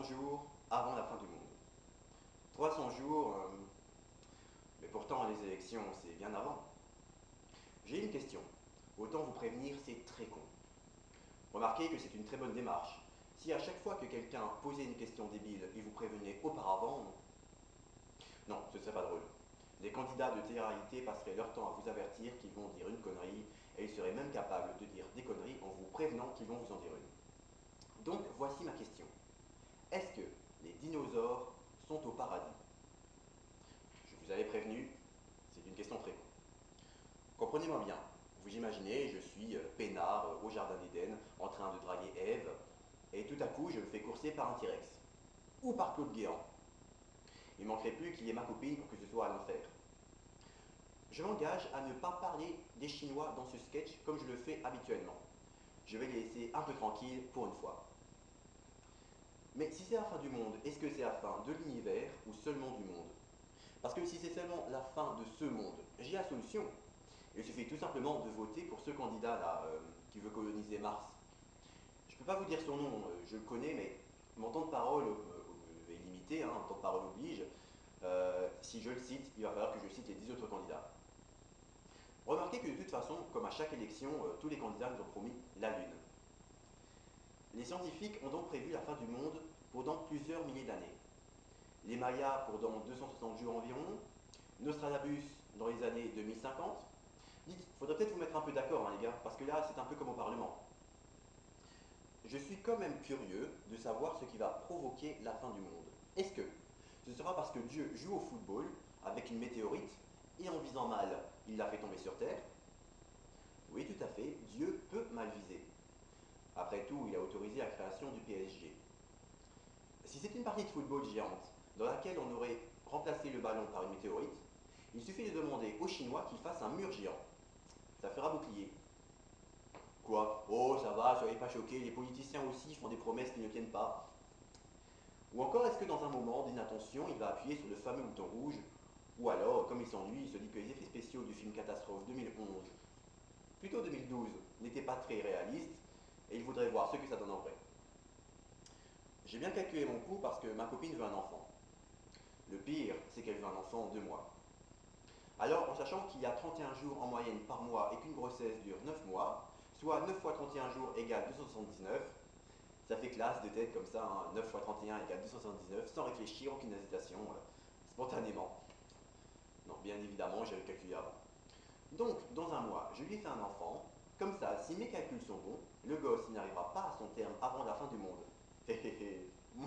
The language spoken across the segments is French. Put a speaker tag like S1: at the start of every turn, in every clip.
S1: jours avant la fin du monde. 300 jours, mais pourtant les élections, c'est bien avant. J'ai une question. Autant vous prévenir, c'est très con. Remarquez que c'est une très bonne démarche. Si à chaque fois que quelqu'un posait une question débile, il vous prévenait auparavant, non, ce serait pas drôle. Les candidats de télé-réalité passeraient leur temps à vous avertir qu'ils vont dire une connerie, et ils seraient même capables de dire des conneries en vous prévenant qu'ils vont vous en dire une. Donc voici ma question. Est-ce que les dinosaures sont au paradis? Je vous avais prévenu, c'est une question très con. Comprenez-moi bien, vous imaginez, je suis peinard au jardin d'Éden, en train de draguer Ève, et tout à coup je me fais courser par un T-Rex. Ou par Claude Guéant. Il ne manquerait plus qu'il y ait ma copine pour que ce soit à l'enfer. Je m'engage à ne pas parler des Chinois dans ce sketch comme je le fais habituellement. Je vais les laisser un peu tranquilles pour une fois. Mais si c'est la fin du monde, est-ce que c'est la fin de l'univers ou seulement du monde? Parce que si c'est seulement la fin de ce monde, j'ai la solution. Il suffit tout simplement de voter pour ce candidat-là qui veut coloniser Mars. Je ne peux pas vous dire son nom, je le connais, mais mon temps de parole est limité, mon temps de parole oblige. Si je le cite, il va falloir que je cite les 10 autres candidats. Remarquez que de toute façon, comme à chaque élection, tous les candidats nous ont promis la Lune. Les scientifiques ont donc prévu la fin du monde pour dans plusieurs milliers d'années. Les Mayas pour dans 260 jours environ, Nostradamus dans les années 2050. Dites, faudrait peut-être vous mettre un peu d'accord, les gars, parce que là, c'est un peu comme au Parlement. Je suis quand même curieux de savoir ce qui va provoquer la fin du monde. Est-ce que ce sera parce que Dieu joue au football avec une météorite et en visant mal, il l'a fait tomber sur Terre? Oui, tout à fait, Dieu peut mal viser. Après tout, il a autorisé la création du PSG. Si c'est une partie de football géante dans laquelle on aurait remplacé le ballon par une météorite, il suffit de demander aux Chinois qu'ils fassent un mur géant. Ça fera bouclier. Quoi? Oh, ça va, soyez pas choqués, les politiciens aussi font des promesses qui ne tiennent pas. Ou encore, est-ce que dans un moment d'inattention, il va appuyer sur le fameux bouton rouge? Ou alors, comme il s'ennuie, il se dit que les effets spéciaux du film Catastrophe 2011, plutôt 2012, n'étaient pas très réalistes, et il voudrait voir ce que ça donne en vrai. J'ai bien calculé mon coup parce que ma copine veut un enfant. Le pire, c'est qu'elle veut un enfant en 2 mois. Alors, en sachant qu'il y a 31 jours en moyenne par mois et qu'une grossesse dure 9 mois, soit 9 fois 31 jours égale 279, ça fait classe de tête comme ça, 9 fois 31 égale 279, sans réfléchir, aucune hésitation, spontanément. Non, bien évidemment, j'avais calculé avant. Donc, dans un mois, je lui fais un enfant. Comme ça, si mes calculs sont bons, le gosse il n'arrivera pas à son terme avant la fin du monde. Hé hé hé. Il ne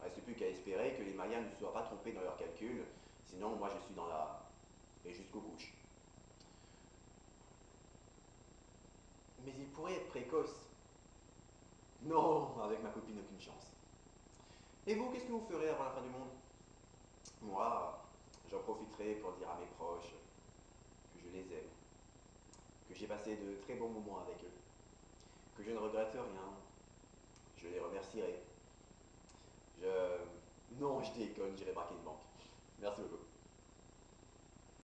S1: reste plus qu'à espérer que les Mayas ne soient pas trompés dans leurs calculs, sinon moi je suis dans la... et jusqu'aux couches. Mais il pourrait être précoce. Non, avec ma copine, aucune chance. Et vous, qu'est-ce que vous ferez avant la fin du monde? Moi, j'en profiterai pour dire à mes proches que je les aime, que j'ai passé de très bons moments avec eux, que je ne regrette rien, je les remercierai. Je... Non, je déconne, j'irai braquer une banque. Merci beaucoup.